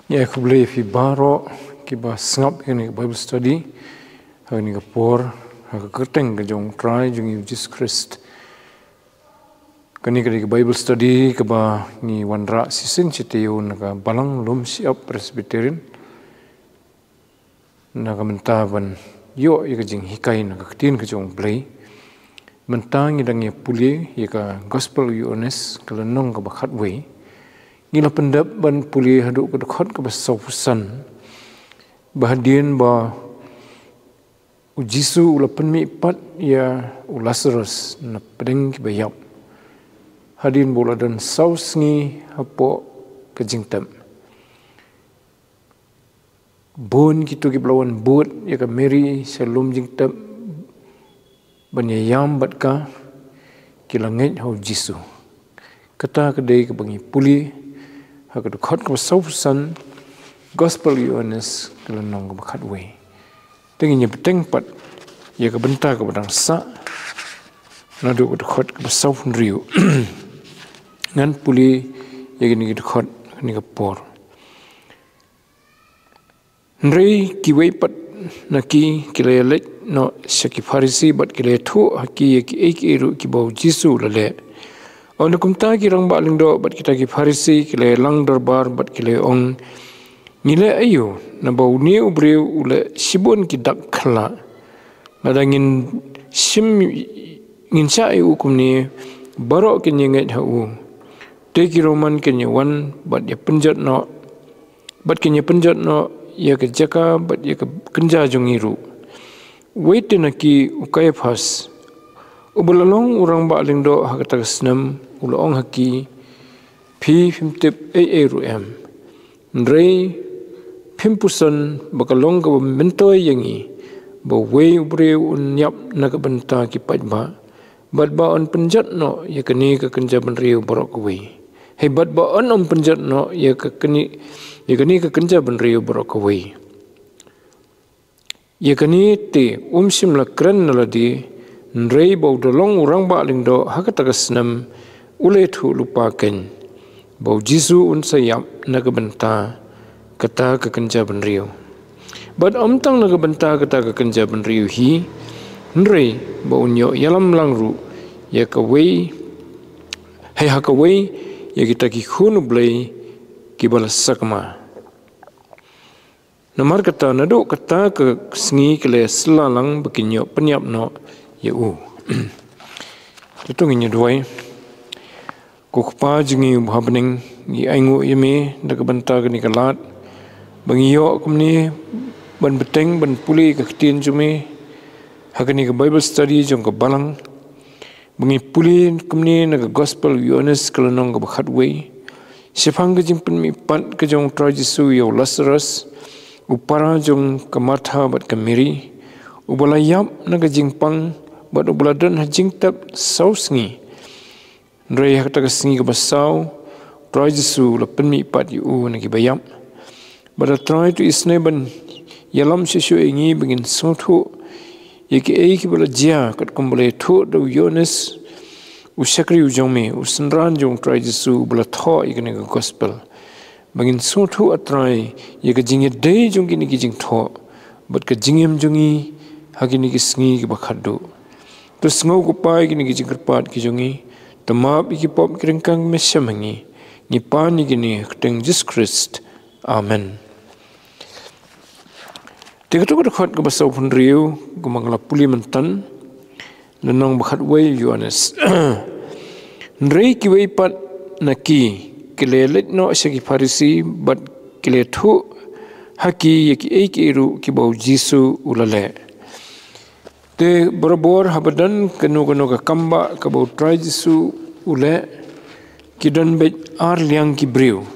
Ya, aku boleh fi baro kiba sngap ini Bible study ini kapor ke kerteng ke jong try jong Jesus Christ kani ke Bible study keba ni wanra sisin citeu naga balang lum siap Presbyterian naga mentaban yo ya jing hikai naga ketin ke jong play mentang idang ya puli ya ka gospel honest kalau nong ke bakat way ngila pendap ban puli haduk ke dekat ke besausan bahadian ba ujisu ula penmi pat ya Lazarus na pedeng ke bayap hadin bola dan saus ngi hapo ke jingtam bon kitu ke belawan bot ya ka Mary salum jingtam banyayam bat ka kilangit hau jisu kata kedai ke bangi puli hak dekat ke sausan gospel honest kalau nong ke bakat way tenginya beteng pat ya ke bentar ke badang sa nadu ke dekat ke saufun riu ngan puli ya gini ke dekat ni ke por nrei ki way pat naki kilayalek no syaki farisi bat kilay thu haki ya ki ek eru ki bau jisu lale Ona kumta ki rang ba lingdo bat kita ki farisi kile lang darbar bat kile ong nile ayo na bau ni ubreu ule sibon ki dak khala nadangin sim ngin sa ai ukum ni baro ki nyenget ha u te ki roman ki nyewan bat ya penjat no bat ki penjat no ya ke jaka bat ya ke kenja jongiru wait na ki ukai phas ubalalong urang ba lingdo hakata snam ulong haki pi fimtip ru ndrei pimpusan bakalong ka mentoy yangi ba we ubre unyap na ka banta ki pajba bat ba on penjat no ya kani ka kenja ban riu borok we he bat ba on penjat no ya kani ka kenja ban riu borok we ya kani te sim la kran na di ndrei bau dolong urang ba lingdo hakata kasnam ule thu lupakan bau jisu un sayap naga benta kata ke kenja ban riu bat omtang naga benta kata ke kenja ban riu hi ndrei bau nyo yalam langru ya ka wei hai ha ka wei ya kita ki khunu blai ki bala sakma namar kata nadu kata ke sngi kele selalang bekinyo penyap no ya itu nginya duai kukpa jingi bhabening gi aingu yeme dak banta gni kalat bangiyo kumni ban beteng ban puli ka ktin jume hakani ka Bible study jong ka balang bangi puli kumni na gospel honest kalonong ka bakhat way sifang ka jing penmi pat ka jong tra Jesu yo Lazarus upara jong ka Martha bat ka Mary ubalayap na ka jing pang bat ubaladan hajing tap sausngi ndrei hakta ka singi ka basau try Jesu la penmi pat yu na ki bayam but try to isne ban yalam shishu ingi bingin sothu yeki ei ki bala jia kat kombole thu do yones usakri ujome usanran jong try Jesu bala tho ikene ka gospel bingin sothu atrai yeka jinge dei jong ki ni ki jing tho but ka jingem jongi hakini ki singi ki bakhadu to sngo ko pai ki ni ki jingpat ki jongi tamap iki pop kringkang mesamangi ni pani gini kteng Jesus Christ amen tiga-tiga dekat ke basau pun riu gumangla puli mentan lenong bakhat way Yohanes nrei ki way pat naki kilelet no syaki farisi bat kilethu haki yaki eikiru ki bau Jisu ulale te borobor habadan kenu ka kamba ka bau try Jesu ule kidan be ar liang ki breu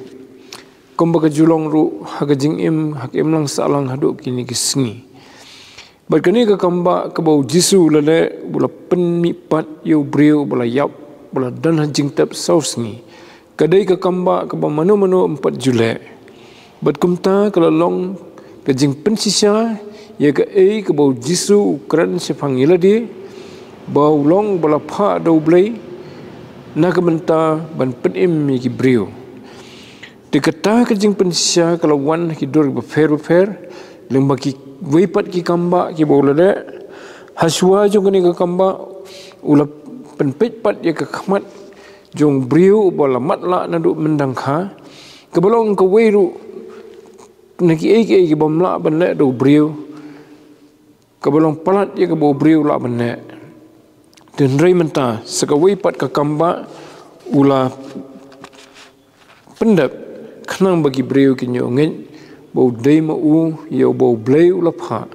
komba ka julong ru haga jing hak lang salang hadu kini ki sngi barkani ka kamba ka bau Jesu ule bula penmi pat yo breu bula yap bula dan hajing tap sausngi kadai ka kamba ka ba manu 4 jule bat kumta ka long ka jing pensisa ya ka ke bau Jesu kran sifang iladi bau long bala pha do blai na ka benta ban penim ki brio Dikata kejing pensya kalau wan hidur befer lembaki weipat ki kamba ki boleh haswa jong ni ke kamba ula penpet pat ya ke kamat jong briu bola matla naduk mendangka kebalong ke weiru naki ki bomla banle do briu kebalong palat ya ke bo briu la banle dan rei menta sekawai pat ke kamba ula pendap kenang bagi briu kinyo ngin bau dai mau ya bau blai ula pha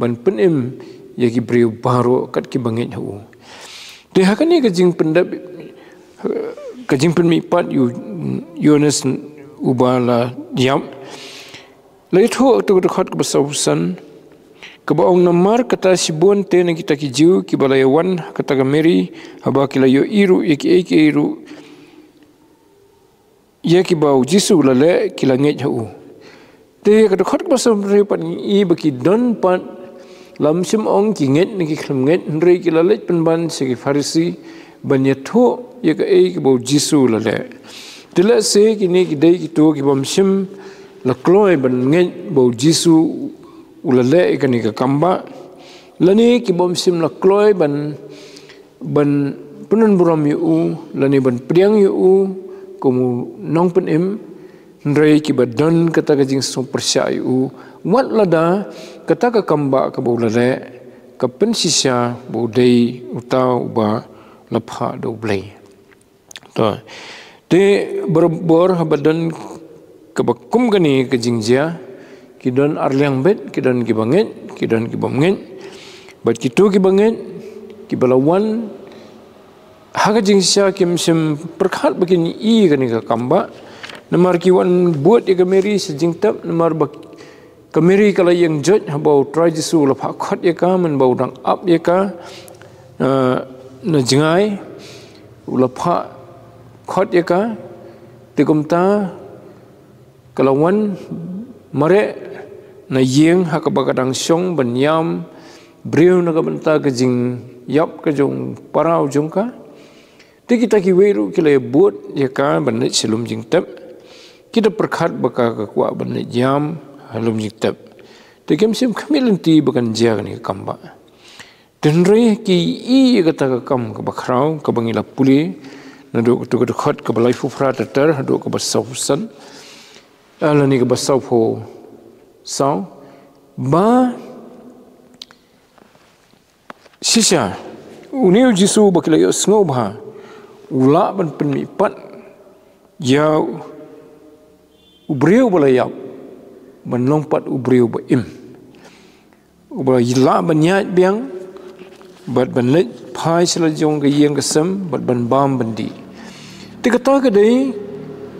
ban penim ya ki briu baro kat ki bangit hu de hakani kejing pendap kejing penmi pat Yones ubala diam leitho tu dekat ke besausan kebaong namar kata sibun te na kita kiju ki balayawan kata gameri haba kila yo iru iki iru ya ki bau jisu lale kila nget hu te ka dekat basam re pan i baki don pat lam sim ong ki nget ni ki kham nget re kila let pen ban se ki farisi ban ya tho ya ka ki bau jisu lale tela se ki ni ki dei ki to ki bam sim la kloi ban nget bau jisu ulale ikani ke kamba lani ki bom sim la kloi ban penun buram yu lani ban priang yu komu nong pen im ndrei ki badon kata ka jing so persya yu wat lada kata ka kamba ka bolale ka pen sisya bodai utau ba lapha do blai to te berbor habadan ka bakum gani ka jingjia kidon arliang bet kidon kibanget kidon kibamnget bat kitu kibanget kibalawan haga jingsya kim sim perkhat begini i kani ka kamba namar kiwan buat ya kameri sejing tap namar bak kameri kala yang jot habau try jisu la phakhat ya ka men bau dang up ya ka na jingai ula pha khat ya ka tikumta kalawan mare na yeng hakabagadang syong banyam briu na kabanta kejing yap kejong parau jongka te kita ki weru kila buat ya ka banit silum jing tap kita perkhat baka ka kwa banit jam halum jing tap te kem sim khamilenti bakan jia ni kamba den re ki i kata ka kam ka bakrau ka bangila puli na do to ka khat ka balai fu fra tatar do ka basausan ala ni ka basau pho sau ba sisya uniu jisu bakila yo sngo bha ula ban penmi pat ya ubriu balayap ban lompat ubriu ba im ubra yila ban nyat biang bat ban let phai sala jong ga yeng ga sam bat ban bam bandi tikata ka dei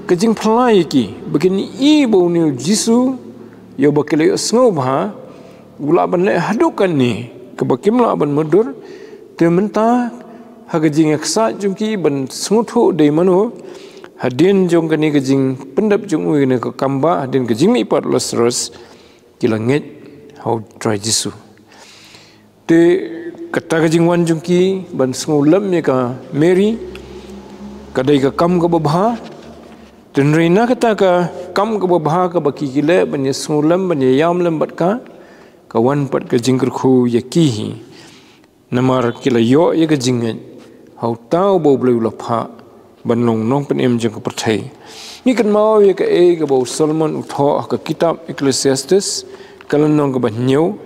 kejing phlai ki begini i bo uniu jisu yo bakile yo sngo bha ula ban le hadukan ni ke bakim la ban mudur te menta hagajing aksa jungki ban snuthu de manu hadin jong kani gajing pendap jung ui ne ka kamba hadin gajing mi pat Lazarus kilanget how try jisu te kata gajing wan jungki ban sngo lam ya ka Mary kadai ka kam ka babha dan reina kata ka kam ka babha ka baki gile banya sulam banya yam lembat ka kawan pat ka jingker khu yakihi namar kila yo ya ka jinget hau tau bo bleu la pha ban long nong pen em jeng ka perthai ni kan mau ya ka ka bo Solomon utho ka kitab Ecclesiastes kalan nong ka banyo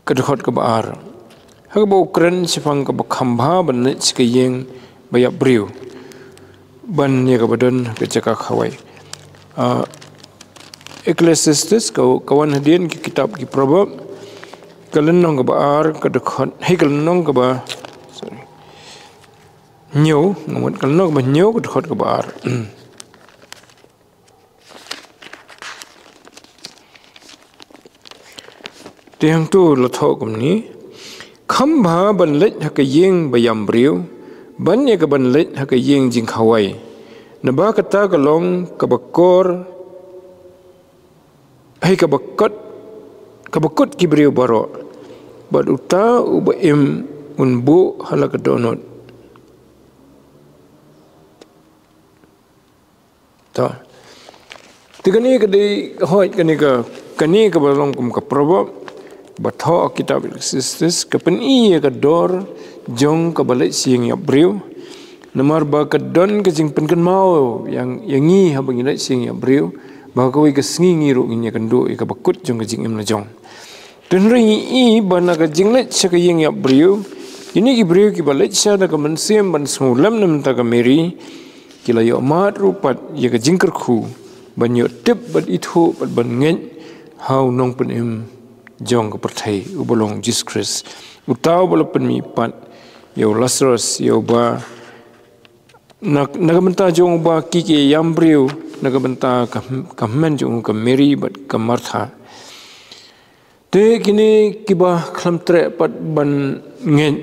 ka dekhot ka baar hagbo kren sifang ka bakhamba ban ne sikayeng bayak briu ban ya ka badan ka caka khawai Ecclesiastes kawan hadian ki kitab ki proverb kalan nong ka baar ka dekhot kalan nong ka ba sorry nyo ngamot kalan nong ka nyo ka dekhot ka baar tiang tu la thok ni khamba ban let ha ka yeng bayam briu ban ya ka ban let ha ka yeng jing khawai na ba kata ka long ka bakor hai ka bakot ki briu baro bad uta uba im unbu halak donot to tigani ke di hoi kani ke balong kum ke probo batho kitab exists ke peni ke dor jong ke balik siang ya briu namar ba ke don ke jing pen mau yang yangi ha bangi lai siang ya briu ba ko ke sngi ngiru ngi ke ndo ke bakut jong ke jing im na jong dan ri bana ke jing lai cha ke yang ya briu ini ki briu ki balik sha da ke mensem ban smulam nam ta ke meri kila yo mat rupat ye ke jingker khu ban yo tip ban itu ban ngeng how nong pen im jong ke perthai ubolong Jesus Christ utau bala pen mi pat yo Lazarus yo ba naga benta jong ba ki ke yambriu naga benta ka men jong ka Mary bat ka Martha te kini kiba khamtre pat ban ngeng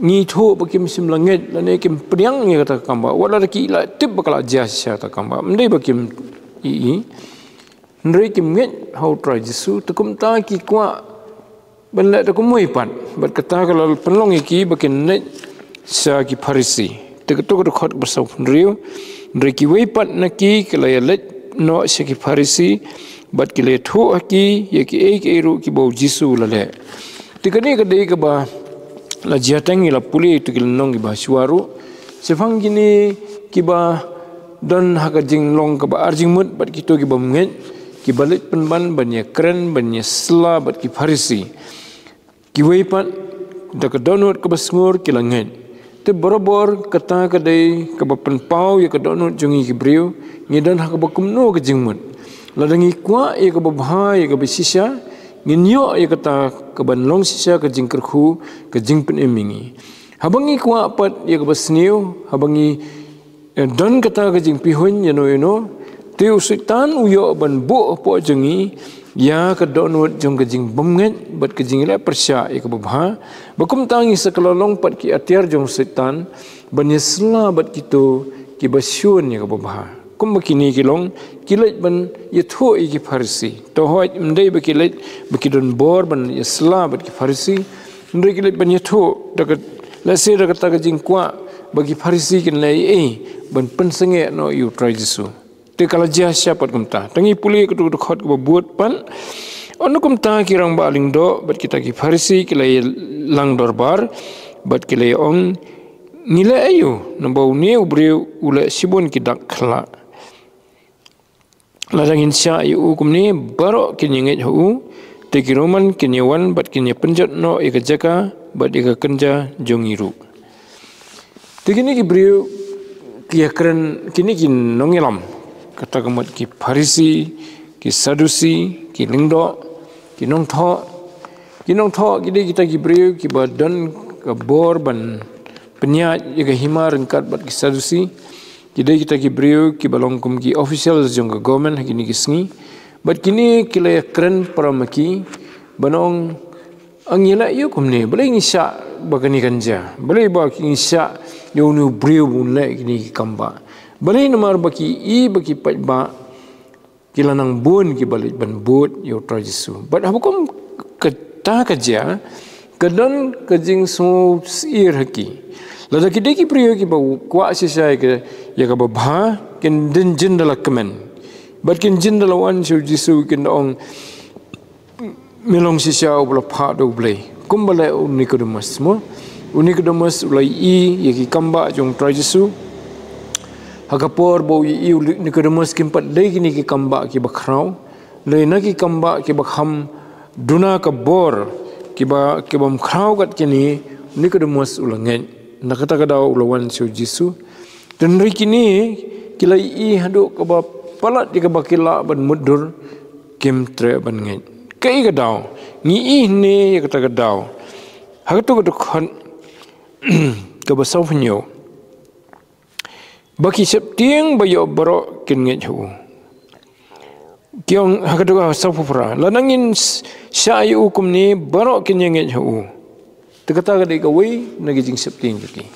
ngi tho bakim sim langet lane kim priang ngi kata kamba wala ki la tip bakala jasya ta kamba mendai bakim i ndrei kim nget how try Jesu tukum ta ki kwa ban la ta kumoi pan bat kata kalau penlong ki bakin net sa ki Pharisi teketok khot bersau ndriu ndrei ki wei pat na ki kala ya let no sa ki Pharisi bat ki le tho ki ye ki e ki ru ki bo Jesu la le tikani ka dei ka ba la jiatangi la puli tu kil nong ba suaru sefang gini kiba don haka jing long ka ba arjing mut bat kito ki bam ngen ki balik penban banya keren banya sla bat ki Pharisi ki wei pat da ka donut ka basngur ki langen te borobor kata ka dei ka ba penpau ya ka donut jungi ki briu ngidan haka ba kumno ka jing mut ladangi kwa ya ka ba bha ya ka ba sisya nginyo ya kata kebanlong sisa ke jing kerhu ke jing pen emingi habangi kwa pat ya ke basniu habangi don kata ke jing pihun ya no tiu sultan uyo ban bu po jengi ya ke donut jong ke jing bomnget bat ke jing la persya ya ke babha bakum tangi sekelolong pat ki atiar jong sultan ban yesla bat kito ki basyun ya ke babha kum bakini kilong kilat ban yatho iki Pharisi to hoy mdei bakilat bakidon bor ban yasla bat ki Pharisi ndrei kilat ban yatho dakat lase dakat ta jing kwa bagi Pharisi kin lai ban pensenge no you try Jesu te kala jah siapat kumta tangi puli kutu khot ko buat pan onu kumta kirang baling do bat kita ki Pharisi kilai lang dorbar bat kilai ong nila ayu nambau ni ubriu ula sibon ki dak khla ladang insya yu hukum ni barok kinyengit hu teki roman kinyawan bat kinya penjat no ika jaka bat ika kenja jongiru teki ni ki beriu kia keren kini ki nongelam kata kemat ki Pharisi ki Sadusi ki lingdo ki nongtho kini kita ki beriu ki badan ke bor ban penyat ika himar rengkat bat ki Sadusi Jadi kita ki beriu ki balong kum ki official jong ke government kini ki sngi but kini kila keren paramaki banong angila yu kum ni boleh ngisya bagani kanja boleh ba ki ngisya yo nu beriu bun le kini ki kamba boleh nomor baki baki pat ba kila nang bun ki balik ban but yo try Jesu but habukum kata kerja kedon kejing so sir haki lada kita ki priyo ki bau kwa sisa ke ya ka babha ken din jin dala kemen bat ken jin dala wan su Jesu ken ong melong sisa ubla pha do blai kumbala Nicodemus mo Nicodemus ulai ya ki kamba jong try Jesu hagapor bau Nicodemus ken pat dei kini ki kamba ki bakrau le na ki kamba ki bakham duna ka bor ki bam krau kat kini Nicodemus ulangen nakata kadau ulawan siu Jesu dan hari kini kila haduk ke palat di kebakila ban mudur kem tre ban ngai kai kadau ni ne kata kadau hatu kaduk khan ke basau penyo baki septieng bayo baro ken ngai hu kiong hatu ka sapufra lanangin syayu hukum ni baro ken ngai hu Tekata kadai kawai nagi jing septieng kaki.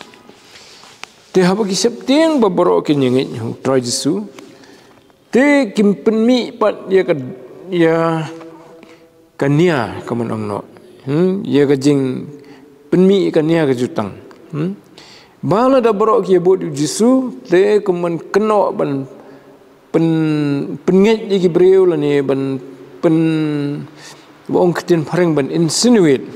Te haba ki septieng babaro kenyengit try Jesu. Te kimpen mi pat ya kania kaman ang no. Ya ka jing penmi kania ka jutang. Bala da baro ki bot Jesu te kaman keno ban penget iki beliau lah ni ban ong ketin pareng ban insinuate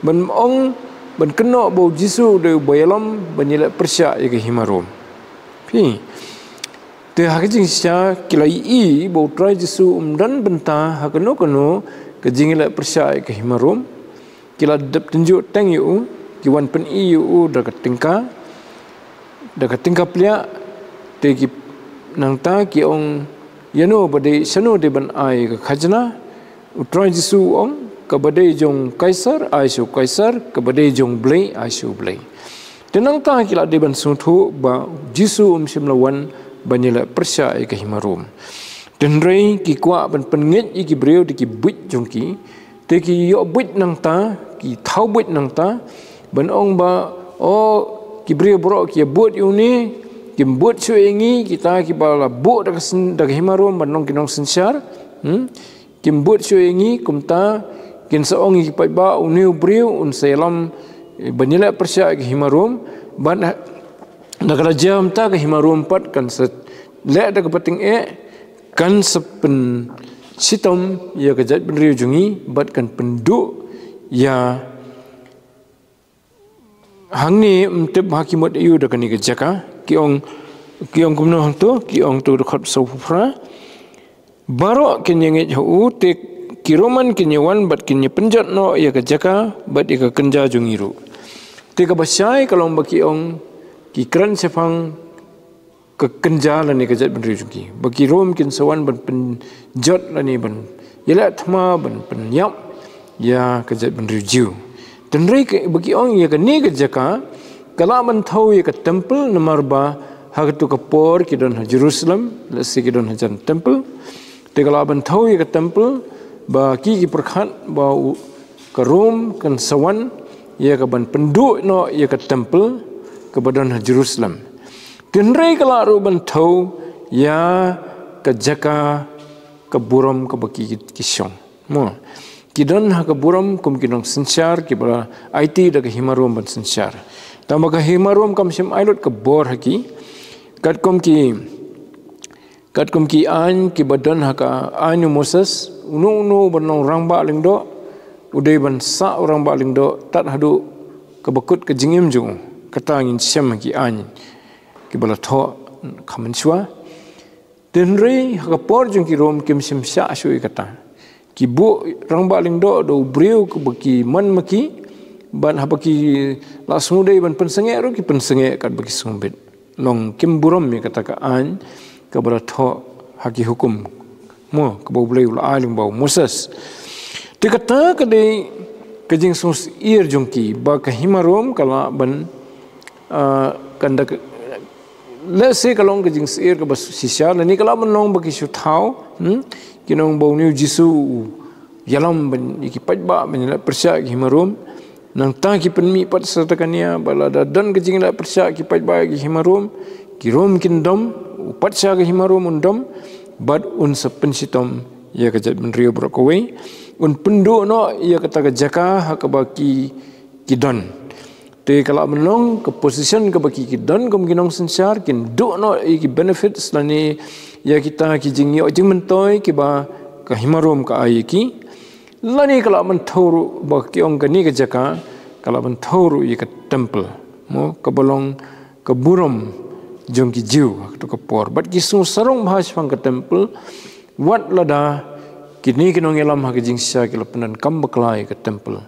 ban ong ban kena bau jisu de bayalam ban yela persya ke himarom pi te hakijing sia kilai i bau trai jisu dan benta hakeno ke jingila persya ke himarom kila dap tunjuk teng yu ki wan pen i yu dakat tingka plia te ki nang ta ki ong yano bade sano de ban ai ke khajna utrai jisu ong kabade jong kaisar aisu kaisar kabade jong blai aisu blai tenang ta kila de ban suthu ba jisu simlawan banila persya ke himarum tenrei ki kwa ban pengit ki breu ki buit jong ki te ki yo buit nang ta ki thau buit nang ta ban ong ba ki breu bro ki buat yu ni ki buat su engi kita ki bala buat dak himarum ban nong kinong sensyar kim buat su engi kumta kin saong ki pai ba uniu breu un selam banila persya ki himarum ban nakala jam ta ki himarum pat kan set le dak pating kan sepen sitom ya kejat benriu jungi bat kan penduk ya hangni mtep hakimat ayu dak ni kejaka kiong kumno tu kiong tu dekat sofra barok kenyengit hu te kiroman kenyawan bat kenya penjat no ya kejaka bat ika kenja jungiru te ka basyai kalau baki ong ki kran sepang ke kenja la ni kejat benri jungi baki rom kin sawan ban penjat la ni ban yela thma ban penyap ya kejat benri jiu tenrei baki ong ya ka ni kejaka kala man thau ya ka temple nomor ba hagtu ka por ki don Jerusalem la si ki don jan temple te kala ban thau ya ka temple ba ki perkhat ba ka Rom kan sawan ya ka ban penduk no ya ka temple ke badan Jerusalem tenrei kala ru ban thau ya ka jaka ka buram ka baki kisyong mo kidon ha ka buram kum kinong sensyar ki bala IT da ka himarom ban sensyar tama ka himarom kam sim ailot ka bor haki katkom ki an ki badan ha ka anu Moses unu banong rangba lingdo udai ban sa orang ba lingdo tat hadu ka bakut ka jingim jung kata ngin syam ki an ki bala tho khaman chwa tenrei ha ka por jung ki rom kim sim sha shui kata ki bu rangba lingdo do breu ku baki man maki ban habaki la sungdei ban pensenge ro ki pensenge kat baki sumbit long kim burom mi kata ka an ka bala tho haki hukum mo ka bau blai ula aling bau Moses te kata ka de kajing sus ir jongki ba ka himarom kala ban kanda let's say kalong kajing ir ka bas sisya ni kala menong baki su thau kinong bau niu jisu yalam ban iki pajba ban persya ki himarom nang ta ki penmi pat sertakania bala dan kajing la persya ki pajba ki himarom ki rom kindom patsya ki himarom undom bat un sepensitom ya kejat benrio brokowe un penduk no ya kata ka jaka ha ka baki kidon te kala menong ke position ka baki kidon kom ginong sensar kin duk no ki benefits lani ya kita ki jing yo jing mentoi ki ba ka himarom ka ai ki lani kala mentoru baki ong ka ni ka jaka kala mentoru ya ka temple mo ka bolong ka burom jong ki jiu to ka por bat ki su sarong bahas pang ka temple wat lada kini kinong elam ha jing sya ki lapanan kam baklai ka temple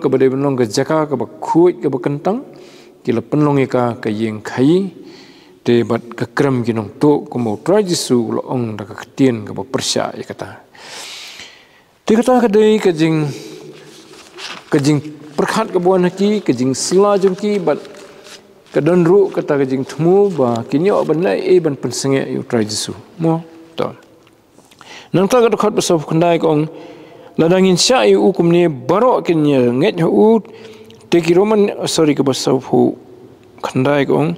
ka bade benong ka jaka ka bakhuit ka bakentang ki lapanlong ka yeng khai te bat ka kram kinong to ko mo trajisu lo ong da ka ktien ka persya ya kata te kata ka dei ka jing perkhat ka buan haki ka jing sela jong ki bat kadon ru kata kajing temu ba kinyo banai ban pensenge yu try jisu mo to nang ta ka khat besop khandai kong ladangin sya yu hukum ni baro kinya nget hu te ki roman sorry ka besop hu khandai kong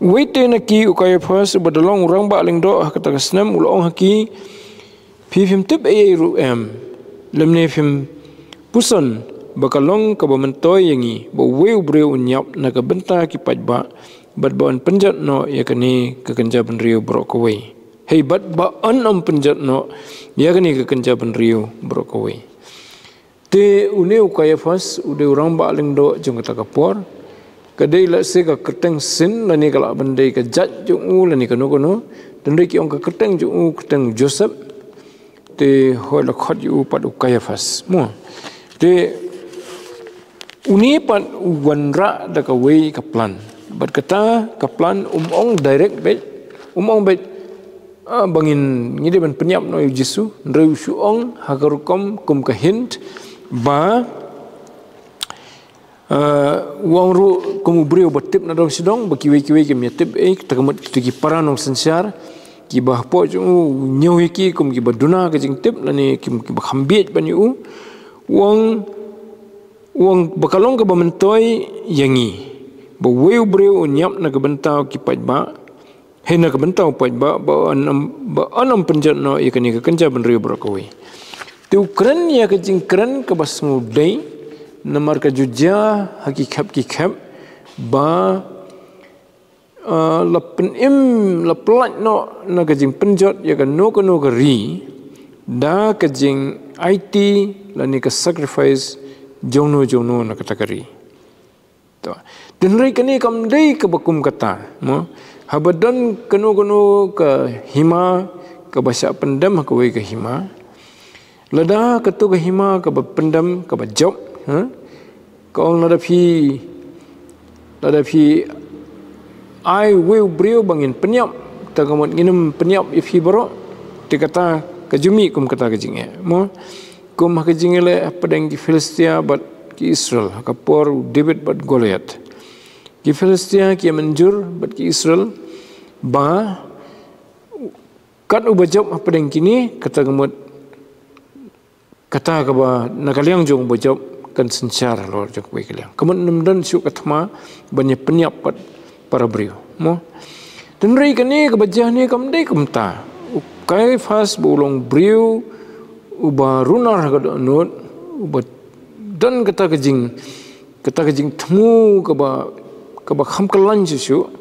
wait na ki ukay first badalong urang ba ling do kata ka snam ulong haki phim tip e ru lemne phim puson bakalong ka bamantoy yangi ba weu breu unyap na ka benta ki pajba bat bawan penjat no yakani ka kanja benriu bro ko wei hebat ba an penjat no ya kani ke kenja benrio brokowe te une ukaya fas ude orang ba ling do jong kata kapor kadai la se ka keteng sin lani kala bandai ka jat jong lani kano kono dan ki ong ka keteng jong keteng Joseph te hoi la khot yu pat ukaya fas mo te uni pat wanra da ka wei ka plan bat kata ka plan ong direct bet ong bet bangin ngide ban penyap no Yesu reu suong hagarukom kum ka hint ba wang ru kum brio batip na dong sidong bakiwe-kiwe ke metip takamut ki paranong sensar ki bah po ju nyowi ki kum ki baduna ka jing tip lani ki bakhambit ban yu wang bakalong ka bamentoi yangi ba weu brio nyap na ka bentau ki paj ba hena ka bentau paj ba anam penjat no ikani ka kenja ban rio brokowe tu keren ya ka jing keren ka bas ngudai namar ka jujja hakikap ki khap ba la penim la plat no na ka jing penjat ya ka no ka ri da ka jing IT lani ka sacrifice jono na ka takari to denrai kani kam dei ka bakum kata mo habadan kanu ka hima ka basa pendam ka wei ka hima lada katu ka hima ka pendam ka job ka ong lada phi ai will brio bangin penyap tagamot nginum penyap ifi baro te kata ka jumi kum kata ka jinge mo kum ka jinge le padang ki Filistia bat ki Israel ka por David bat Goliath ki Filistia ki menjur bat ki Israel ba kat ubajab padang kini kata gamot kata ka ba nakaliang jong bajab kan sencar lor jong kuai kaliang kemun nemdan syuk katma banyak penyap pat para brio mo dan rei kani ka bajah ni kam dei kumta kai fas bolong brio uba runar ka donot uba dan kata kejing temu ka ba kham kalan ju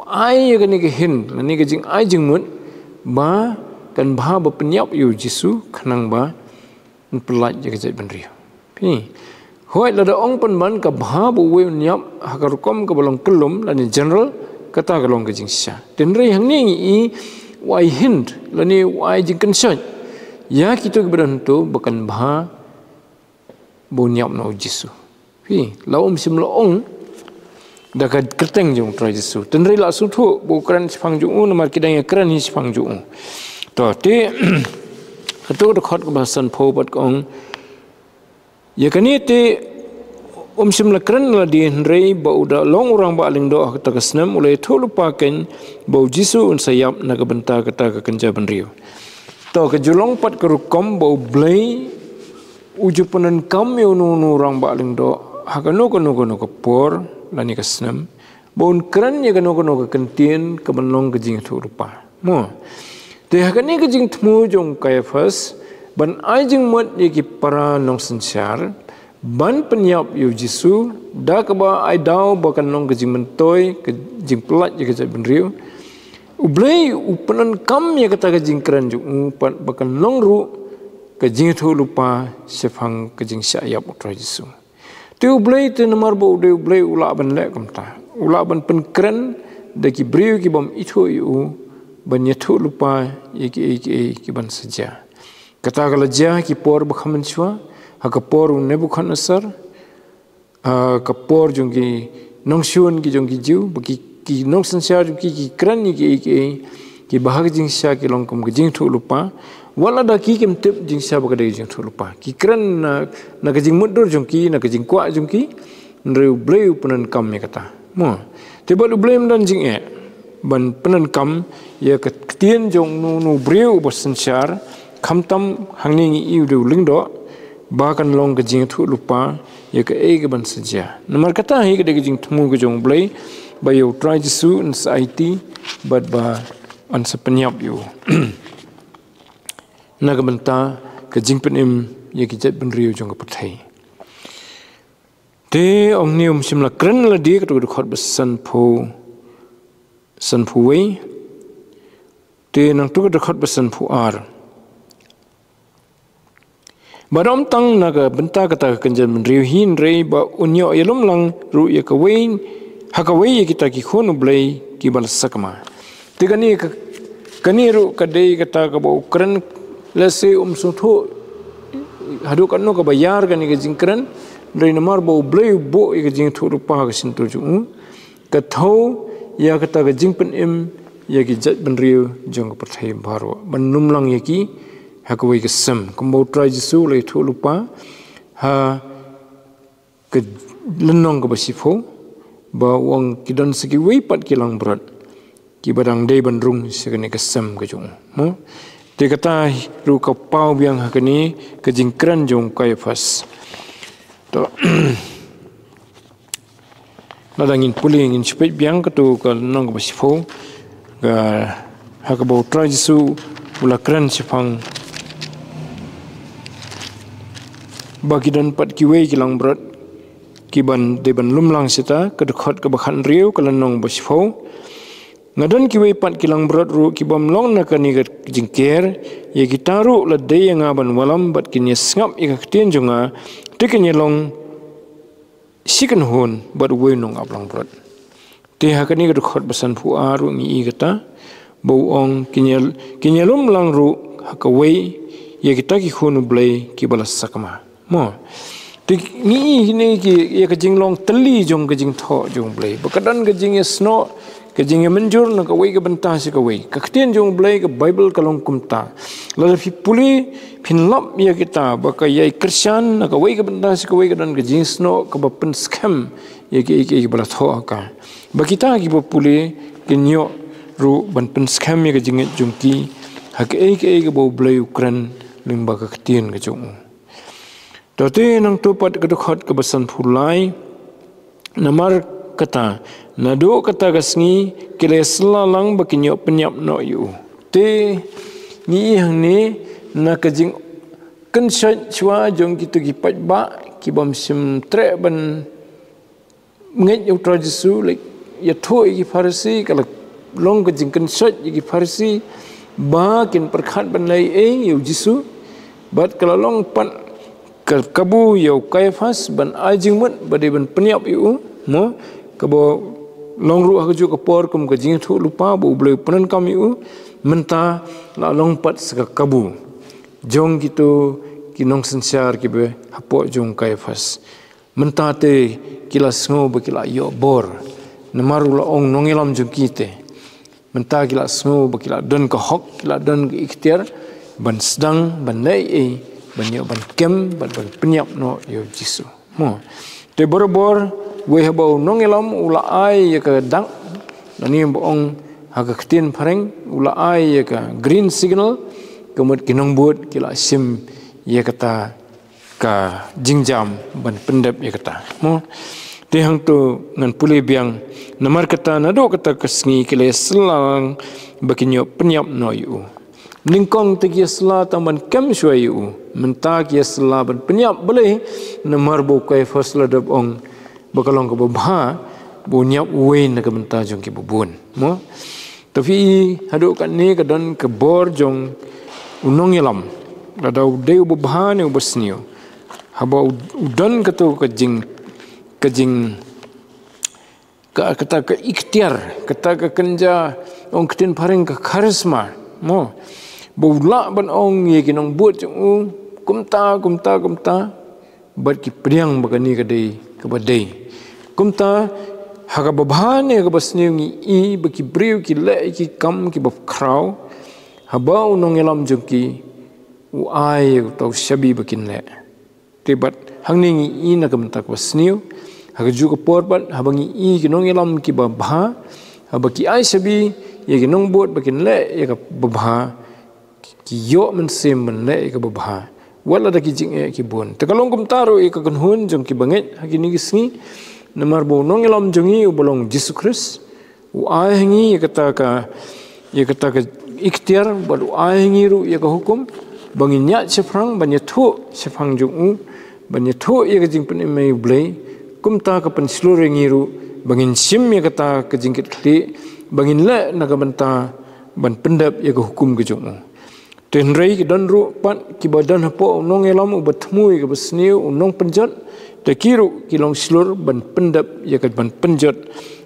ai kani ke hin ni kejing ai jing mut ba kan ba penyap yu Yesu khanang ba pelat je kejat benria pi hoi lada ong penban ka ba bu we nyap hakarukom ka bolong kelum lani general kata kalong kejing sya den rei hang ni i wai hind lani wai jing kensat ya kita keberan tu bukan bah bu nyap no Yesu pi laum sim laong dakat kerteng jong tra Yesu den rei la su thu bu kran sipang jung namar kidang ya kran hi sipang jung to te katu khot ka basan pho bat kong ya kani te sim la kran la di rei ba uda long orang ba ling do ta kasnam ulai thulu paken bau Yesu un sayap na ka benta kata ka kenja benrio to ke julong pat ke rukom bau blai ujupanan kam yo nu orang ba ling do hakano kono ka por lani kasnam bon kran ya kono ka kentien ka benlong ke jing thu rupa mo te hakani ke jing thmu jong Kayafas ban ai jing mot ye ki para nong sensar ban penyap yu Yesu da ka ba ai dau ba kan nong ke jing mentoi ke jing pelat ye ke jat benriu ublai upanan kam ye kata ke jing kran jong pat ba kan nong ru ke jing thu lupa sefang ke jing syayap utra Yesu tu ublai te namar bo de ublai ula ban le kamta ula ban pen kran de ki briu ki bam itho yu ban ye thu lupa ye ki ban saja kata kala ja ki por ba khamen chwa ha ka por Nebukadnezar ka por jong ki nong shun ki jong ki jiu ba ki nong sensar ki kran ni ki bahag jing sya ki long kum jing thu lupa wala da ki kem tip jing sya ba ka jing thu lupa ki kran na ka jing mudur jong ki na ka jing kwa jong ki nreu bleu penan kam me kata mo te ba blem dan jing ban penan kam ya ka tien jong nu breu ba sensar kham tam hangni i u ling do ba kan long ka jing thu lupa ya ka ke ban saja namar kata hi ka de jing thmu ka jong blai ba yo try Yesu in IT but ba an sepenyap yo na ka benta ka jing penim ya ki jat benriu jong ka pathai te ong nium simla kren la di ka tu khot ba san phu wei te nang tu dekat besan puar barom tang naga benta kata kenjan menriu hin rei ba unyo yelum lang ru ya kawain hakawai kita ki khonu blai ki bal sakma te kani ru kadai kata ka ba ukran lase suthu hadu kanno ka bayar kani ke jingkran rei namar ba blai bo ke jing thu rupa ka sintu ju ka thau ya kata ka jingpen im ya ki jat benriu jong perthai baro banum lang ya ki hakawai ke sem kombo trai jisu le thu lupa ha ke lenong ka basifo ba wang kidon segi wei pat kilang berat ki badang dei bandrung segani ke sem ke jong mo te kata ru ka pau biang hakani ke jingkran jong Kayafas to nadangin puling in spek biang ka tu ka nong ka basifo ga hakabo trai jisu ulakran sipang bagi dan pat kiwei kilang berat kiban deban lumlang sita kedekhat ke bakhan riu kalanong basifo ngadan kiwei pat kilang berat ru kibam long nakani jingker ye gitaru la de yang aban walam bat kinya ngap ikakten jonga tekenya long sikan hon bat wei nong ablang berat te hakani kedekhat besan pu aru ngi kata bauong kinya lumlang ru hakawei ye kita ki khonu blai ki balas sakama mo ni ki ya kejing long teli jong kejing tho jong blai bakadan kejing sno kejing menjur na kawai ke bentah si kawai kaktian jong blai ke bible kalong kumta lalu fi puli pin lap ya kita baka yai Christian na kawai ke bentah si kawai kadan kejing sno ke bapen scam ya ki bala tho ka bakita ki puli kenyo ru ban pen scam ya kejing jongki hak ke bau blai ukran limba kaktian ke jong Dati nang tupat kedekhat kebesan pulai namar kata nado kata kasngi kile selalang bakinyo penyap no yu te ni hang ni na kajing kensat chwa jong kitu gipat ba kibam sim tre ban nget yu trajisu like ya tho gi farsi kala long kajing kensat gi farsi ba kin perkhat ban lai yu jisu bat kala long pan kabu yau Kayafas ban ajing mut bade ban penyap yu mo kabo long ru haju kapor kum kajing thu lupa bu blai penan kam yu menta la long pat saka kabu jong gitu kinong sensar kibe hapo jong Kayafas menta te kilas ngo bakila yo bor namaru la ong nongelam jong kite menta kilas ngo bakila don ka hok kila don ke ikhtiar ban sedang ban lai banyak ban kem ban penyap no yo jisu mo te borbor we habau nongelam ula ai ya ka dang nani boong haga ktin pareng ula ai ya ka green signal kemut kinong buat kila sim ya kata ka jingjam ban pendap ya kata mo te hang tu ngan puli biang namar kata nado kata kesngi kile selang bakinyo penyap no yu ningkong tegi sela taman kem swayu mentak ya sela ban penyap boleh namar bo Kayafas ladab ong bakalong ke babha bo nyap we na ke benta jong ki bubun mo tapi haduk kan ni kadan ke bor jong unong yalam ladau deu babha ne ubasnio haba udan katu kejing kata ke ikhtiar kata ke kenja ong ketin paring ke karisma mo bula ban ong ye kinong buat jong kumta bat ki priang bagani kadai kabadai kumta haga babhane ka basni ngi i baki briu ki le ki kam ki bab kraw haba unong elam jong ki u ai to shabi bakin le tibat hangni ngi i na kamta ka basni haga ju ka porbat habangi i kinong elam ki babha habaki ai shabi ye kinong buat bakin le ye ka babha ki yo men sem men le ka babha wala da ki jing e ki bon te kalong kum taro e ka kanhun jong ki banget hakini gisngi namar bo nong elam jongi u bolong Jesus Christ u ai hangi kata ka ikhtiar baru ai hangi ru ye ka hukum bangin nya chefrang banya thu chefang jong u banya thu ye ka jing pen mai blai kum ta ka pen slore ngi ru bangin sim ye kata ka jingkit kli bangin le na ka benta ban pendap ya ke hukum ke jong ten rei ke dan ru pat ki badan hapo nong elam u batmui ke besniu nong penjat te kiru kilong slur ban pendap ya ke ban penjat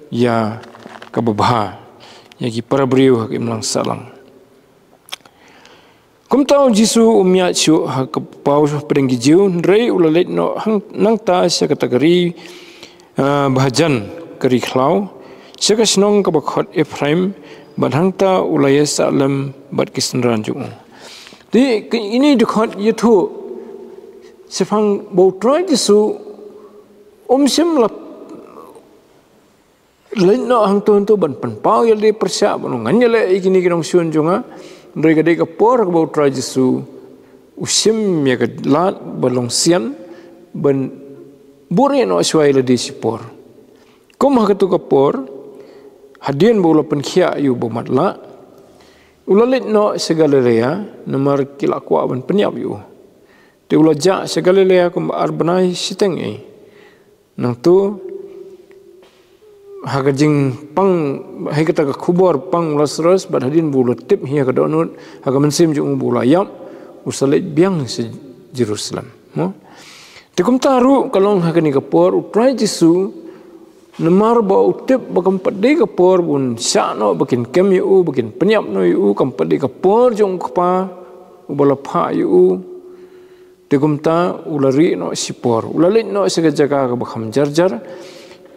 ya ke babha ya ki para beriu ke imlang salang kum tau jisu umya chu ha ke pau pedeng giu rei ulalet no hang nang ta sa kategori bahajan keri khlau saka snong ka bakhot Ephraim badhangta ulaya salam bad kisnran ju di ini dekhot yathu sefang bautroi jisu sim lap lain no hang tu ban pan pau ya le persya banungan ya le ikini kinong suan junga mereka dek por ka bautroi jisu usim ya ka lat balong sian ban bure no aswai le di sipor kum ha tu ka por hadian bola penkhia yu bomatla ulalit no segala rea nomor kilakwa ban penyap yu te ulaja segala rea kum arbanai siteng nang tu hagajing pang hai kata ka khubor pang lasras bad hadin bola tip hia ka donut haga mensim ju bola yap usalit biang se Jerusalem mo te kum taru kalong hagani ka por utrai jisu nemar ba utip bakam pade ka por bun syano bakin kem yu bakin penyap no yu kam pade ka por jong kpa ubala pha yu tegumta ulari no sipor ulalit no sega jaga ka bakham jarjar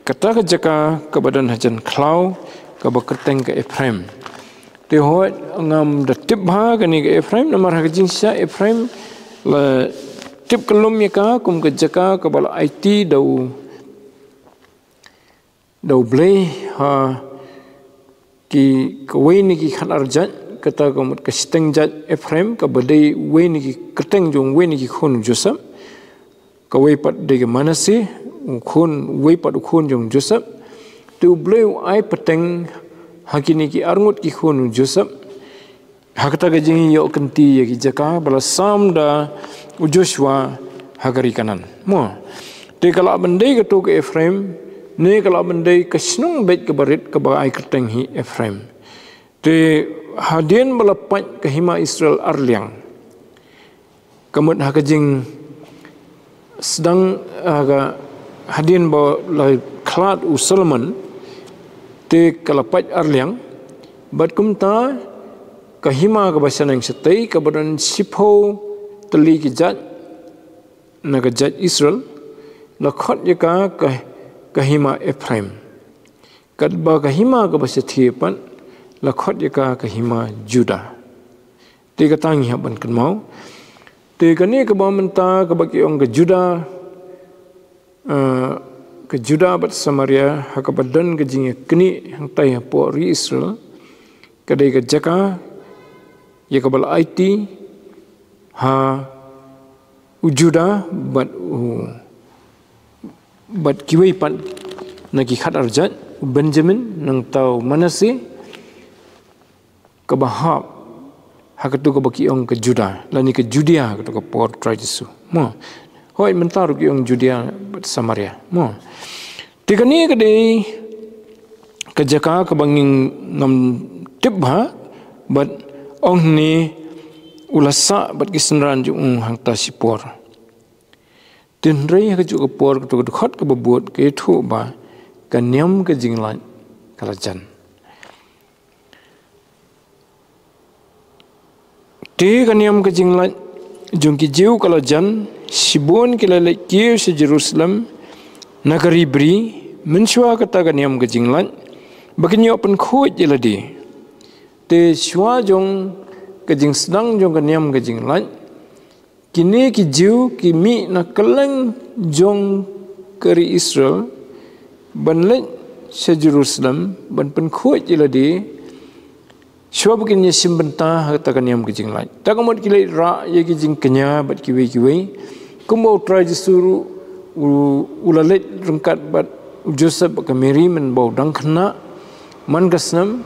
kata ka jaga ka badan hajan khlau ka baketeng ka Ephraim te hoi ngam da tip ha ka ni ka Ephraim nemar ha jing sya Ephraim la tip kelum ya ka kum ka jaga ka bala IT dau blay ha ki kawai ni ki khan arjat kata kamut ka siteng jat Ephraim ka badai we ni ki keteng jong we ni ki khun Joseph kawai pat de ke Manase khun we pat khun jong Joseph tu blay ai pateng hakini ki arngut ki khun Joseph hakata ka jing yo kenti ya ki jaka bala sam da Joshua hagari kanan mo te kala bandai ka tu ke Ephraim ne kalau mendai kesnung bet kebarit kebagai keteng hi Ephraim te hadian melepat ke hima Israel arliang kemud hakajing sedang aga hadian ba lai klat Solomon te kalapat arliang bat kumta ke hima ke basan yang setai ke badan sipo teli kijat naga jat Israel lakot jaka ke kahima Ephraim kadba kahima ka basa thiepan lakhot yaka kahima Judah te katangi haban kanmau te kani ka bamenta ka baki ong ka Judah bat Samaria hakabadan ka jinge kini hang tai po ri Israel kadai ka jaka yaka bal IT ha Judah bat kiwai pan nagi khat arjat Benjamin nang tau Manase kabahap hakatu ka baki ong ke Judah lani ke Judea ka ka por trajisu mo hoi mentar ki ong Judea bat Samaria mo tikani ka dei ka jaka ka banging ngam tibha bat ong ni ulasa bat kisenran ju hang ta sipor tin rei ka ju ka por ka khot ka babut ke thu ba ka niam ka jinglan kalajan te ka niam ka jinglan jung ki jiu kalajan sibon ki la ki se Jerusalem nagari bri menshwa ka ta ka niam ka jinglan bakin yo pen khoj jeladi te shwa jong ka jing sedang jong ka niam ka jinglan kini ki jiu ki mi na keleng jong keri Israel ban let se Jerusalem ban pen khoj jeladi shwa bakin ye simbenta ta ka niam ki jinglan ta ka mot ki le ra ye ki jing kenya bat ki we kumo try jisuru ulalet rengkat bat Joseph ka Mary men bau dang khna man gasnam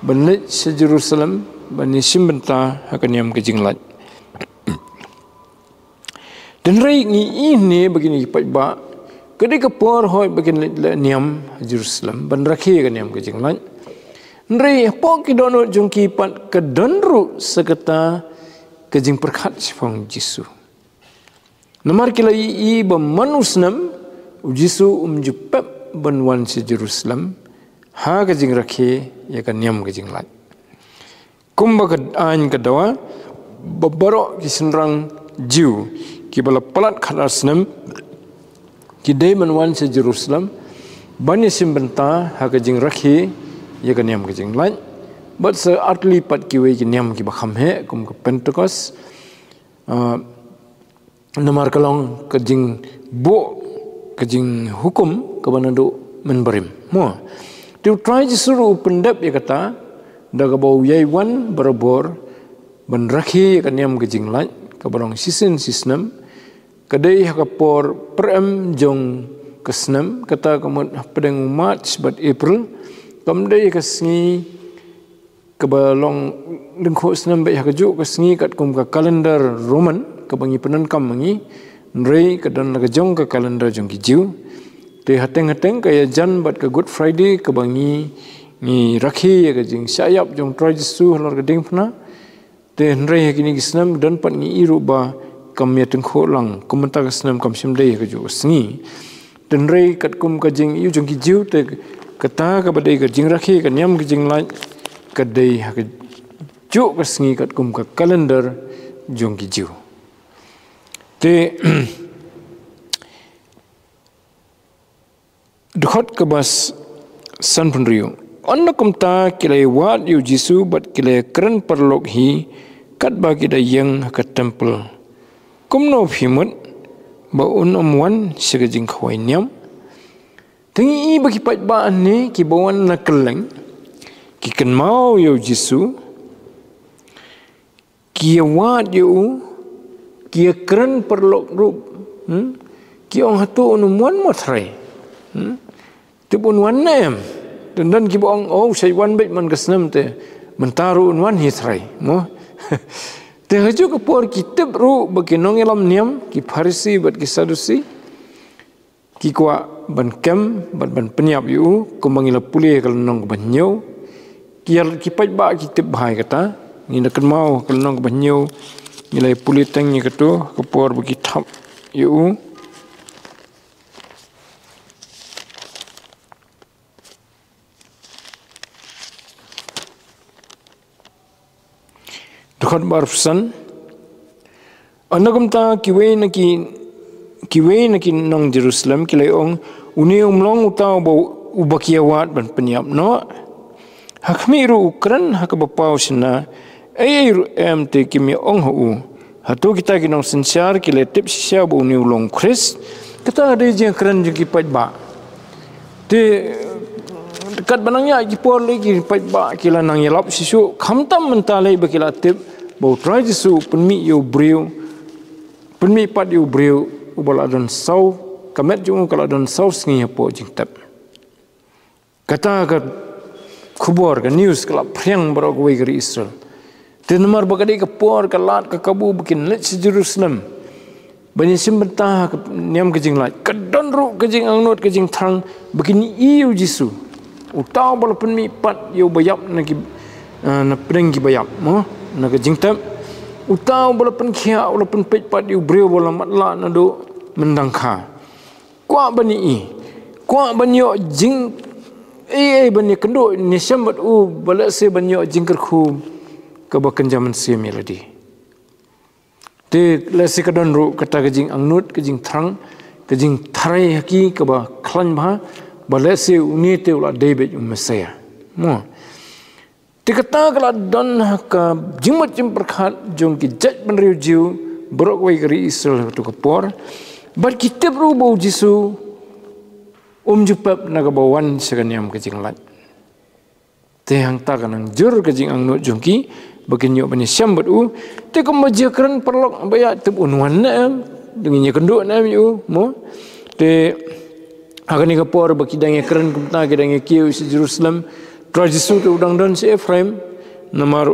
ban let se Jerusalem ban ye simbenta ka niam ki jinglan dan rei ni ini begini pat ba ketika por hoi begin niam Jerusalem ban rakhi ka niam ke jinglan Nri apa ki dono jungki pat kedonru seketa kejing perkat sifang Jisu. Namar kila i manusnam Jisu jupep banwan si Jerusalem ha kejing rakhe ya kan nyam kejing lat. Kumba an kedua beberok ki senrang Jiu ki bala palat khalasnam ki dei manwan si Jerusalem bani simbenta ha kejing rakhe ya kan nyam kejing lat. But se atli pat ki we ki nyam ki bakham he kum ke Pentecost namar kalong kejing bo kejing hukum kebanadu menberim mo tu try jisuru pendap ya kata daga bau yaiwan barabor ban rakhi kan yam kejing lat kebalong sisin sisnam kadai hakapor perem jong kesnam kata kamut pedang March but April kamdai kasngi kebalong dengko senam baik hakajuk kasngi kat kum ka kalendar Roman kebangi penankam mangi nrei kadan nagajong ke kalendar jong kijiu te hateng-hateng kaya jan bat ke Good Friday kebangi ni rakhi ya kajing sayap jong try Jesu halor keding pna te nrei hakini kisnam dan pat ngi iru ba kam ya tengkho lang komentar kisnam kam simdei hakajuk sngi ten nrei kat kum kajing yu jong kijiu te kata ka badai kajing rakhi kan yam kajing lai kadai hakajuk kasngi kat kum ka kalendar jong kijiu te dekat ke bas San Penrio anda kumta kilai wat yu Jisu bat kilai keren perlok hi kat bagi da yang ke temple kumno phimut ba unamwan segajing khawai nyam tengi bagi pat ba ni ki bawan na keleng ki ken mau yu Jisu ki wat yu kia keren perlok rup kia orang hatu unumuan matrai tibun wan nem dan ki bong oh sai wan baik man kesnam te mentaru unwan hitrai mo te haju ke por kitab ru bagi nongelam niam ki Farisi bat ki Sadusi ki kwa ban kem ban penyap yu kumbangila pulih kalau nong banyau ki pai ba kitab bahai kata ni nak mau kalau nong banyau nilai puliteng ni ketu kepor bagi tap yu dekat barfsan anagam ta kiwe naki nong Jerusalem kilai ong uni umlong utau bau ubakiawat ban penyap no hakmiru ukran hakabapau sina ru te kimi ong hu hatu kita kinong sensyar kile tip sia bu ni ulong Chris kata ada je keren je ki pat ba te dekat banangnya ki por lagi pat ba kila nang yelap sisu khamtam mentalai bakila tip bau try jisu penmi yu breu penmi pat yu breu ubal adon sau kamet jung kala adon sau sngi po jing tap kata ka khubor ka news kala priang baro goi gari Israel tenmar bagadi ke por ke lat ke kabu bikin let si Jerusalem banyak simbentah ke niam kejing lat kedon ru kejing angnot kejing thang bikin iu Jisu utau bala penmi pat yu bayap na pedeng ki bayap mo na kejing tap utau bala pen khia bala pen pet pat yu breu bala matla na do mendangkha kwa bani banyo jing bani kendo ni sambat bala se banyo jing kerku kebakan zaman siam lagi. Te lesi kadon ru kata kejing angnut kejing thrang kejing tharai haki keba klan bah balesi uni te ula David Messiah. Mo. Te kata kala don haka jingmat jim perkhat jong ki jaj penriu jiu borok wai kari Israel tu kapor. Bat kitab ru bau Jisu jupap naga bawan sekanyam kejing lat. Te hang ta kanang jur kejing angnut jongki bagian nyok bani syambat te ko maja keren perlok baya tep unwan na dengan nya kenduk na mo te agani ka por baki dang keren kumta ke dang kiu si Jerusalem trajisu te udang don si Ephraim namar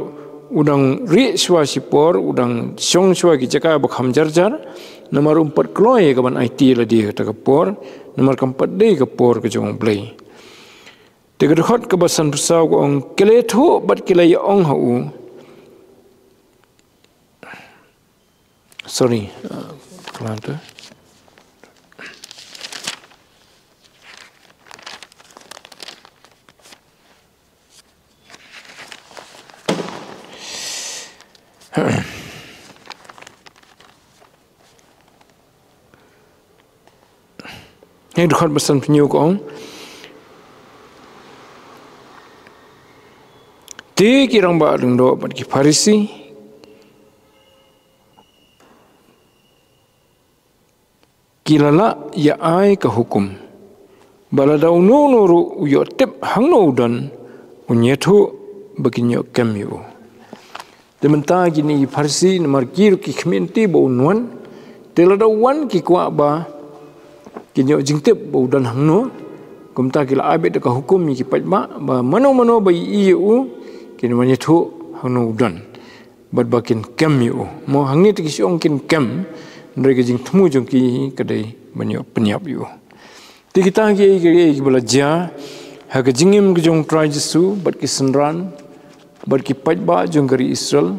udang ri swa si por udang song swa ki jaka bakham jar namar umpat kloy ka ban IT la di ta ka por namar kampat dei ka por ke jong blai Tegedhot kebasan besar ko ong keletho bat kilay ong hau. Sorry, kelanta. Yang dekat besan penyu ko. Ti kirang ba deng do pat ki Farisi. Kilala ya ai ka hukum. Balada unu nuru uyo tip hang no dan unyethu baginyo kemyo. Dementa gini Farisi namar kir ki community bo unwan. Telada wan ki kwa ba kinyo jingtip bo dan hangno kumta kila abet ka hukum ki patma ba mano ba iu kin manyethu hangno dan bad bakin kem yu mo hangi ti siong kin kem ndre jing thmu jong ki kadai banyo penyap yu ti kita ki belajar ha ka jingim ki jong try jesu bad ki senran bad ki patba jong gari Israel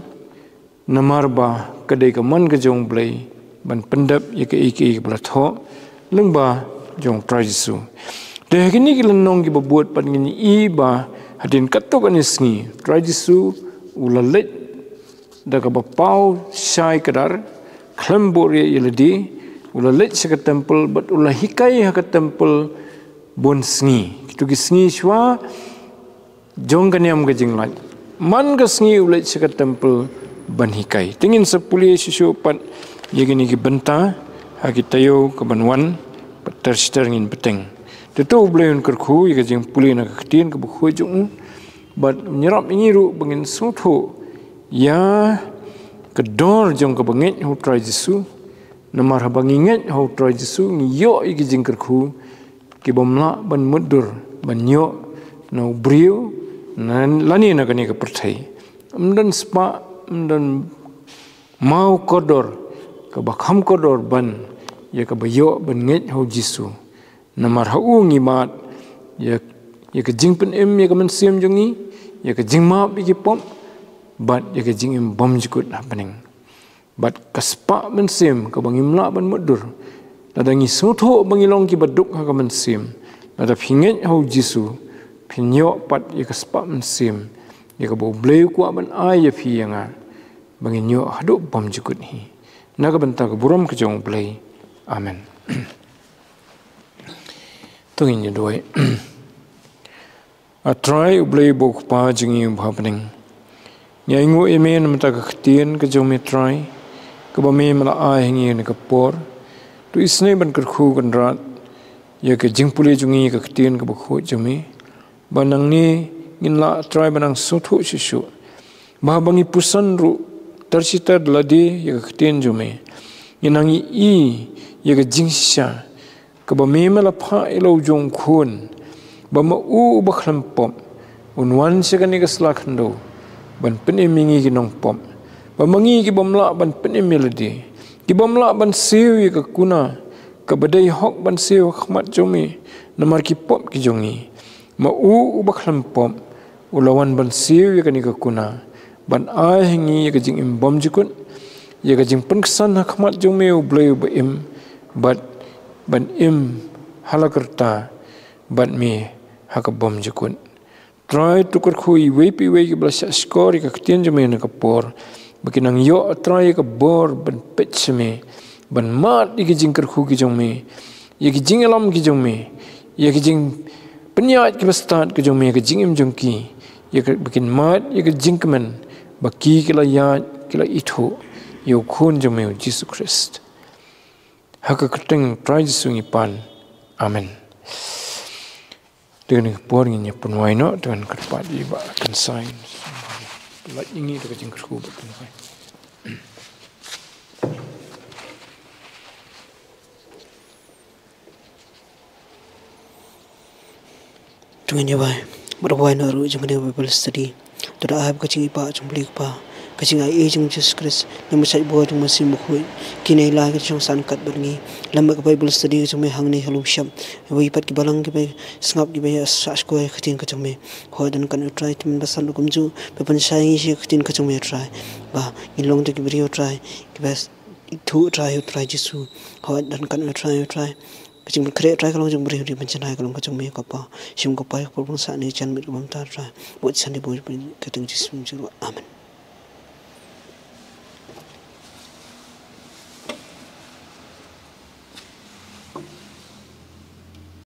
namar ba kadai ka man ka jong blai ban pendap ye ka iki bela tho lengba jong try Jesu. Dah kini kita nong kita buat pada ini iba hadin katok anisni try Jesu ulalet dah kaba pau syai kadar klembor ye iladi ulalet sekat temple but ulah hikai hakat temple bon sngi kitu gisngi shwa jong kaniam gajing lat man gasngi ulet sekat temple ban hikai tingin sepuli susu pat ye gini ki benta hakitayo kebanwan terstengin peteng. Tentu beliau kerku jika jeng pulih nak ketien ke buku jung, but menyerap ini ru bengin suatu ya kedor jong ke bengit hau try Jesu, namar banginget hau try Jesu ngiyo jika jeng kerku ke bomla ban mudur ban yo nau brio nan lani nak ni ke percaya. Amdan spa amdan mau kodor ke bakham kodor ban ya ke bayo ban nget hau Jesu. Namar hau ngimat ya ke jing pen ya ke mensiam jongi ya ke jing map iki pom bat ya ke jing im bom jikut happening bat kaspa mensiam ke bangim la ban mudur ladangi soto bangilong ki baduk ha ke mensiam lada pinget hau Jesu pinyo pat ya ke spa mensiam ya ke bau bleu ku ban ai ya pi yang banginyo haduk bom jikut hi naga benta ke buram ke jong blai amen. Tungin je doi. A try ublay bok pa jingi happening. Nya ingo emen mata ka ktien ka jong me try. Ka ba me mala ai hingi ne ka por. Tu isne ban kerkhu kan rat. Ya ka jing puli jungi ka ktien ka bokho jome. Banang ni ngin la try banang sotho shishu. Ba bangi pusan ru tersita ladi ya ka ktien jome. Nginangi i ya ka jing sha. Kaba memela pa ilo jong kun ba ma u ba khlampom unwan sekani ka slakhndo ban penemingi ki nong pom ba mangi ki bomla ban penemeladi ki bomla ban siu ka kuna ka badai hok ban siu khmat jomi namar ki pop ki jongi ma u ba khlampom ulawan ban siu ka ni ka kuna ban ai hingi ka jing im bom jikun ya ka jing penksan khmat jomi u bleu ba im bat ban im halakerta ban mi hakabom jikun try tukar khui wepi we bla skor ka ktien jame na kapor bakinang yo try ka bor ban pechme ban mat ki jingkar khu ki jome ye ki jingalam ki jome ye ki jing penyat ki bastat ki jome ki jingim jongki ye bakin mat ye ki jingkmen baki kila ya kila itho yo khun jome Jesus Christ haka keteng try sungi pan amen dengan boring nya penwai no dengan kerpat iba consign lat ini tu kecing kerku penwai Tungan ya bai berbuai no ru jeng Bible study tu dah ab kecing ipa jembeli pa kaching ai jung Jesus Christ yang masai bo jung masim bukhui kinai la ke jung san kat berni lamba ke Bible study jung me hang ni halum sham wi pat ki balang ke be snap ki be sas ko khatin ka jung me ho dan kan try tim basal kum ju pe pan sai shi khatin ka jung me try ba ilong te ki brio try ki bes thu try Jesu ho dan kan try kaching kre try kalong jung brio di panchanai kalong ka jung me ka pa sim ko pa ko sa ni chan mit bam ta try bo san di bo ka tung Jesu amen.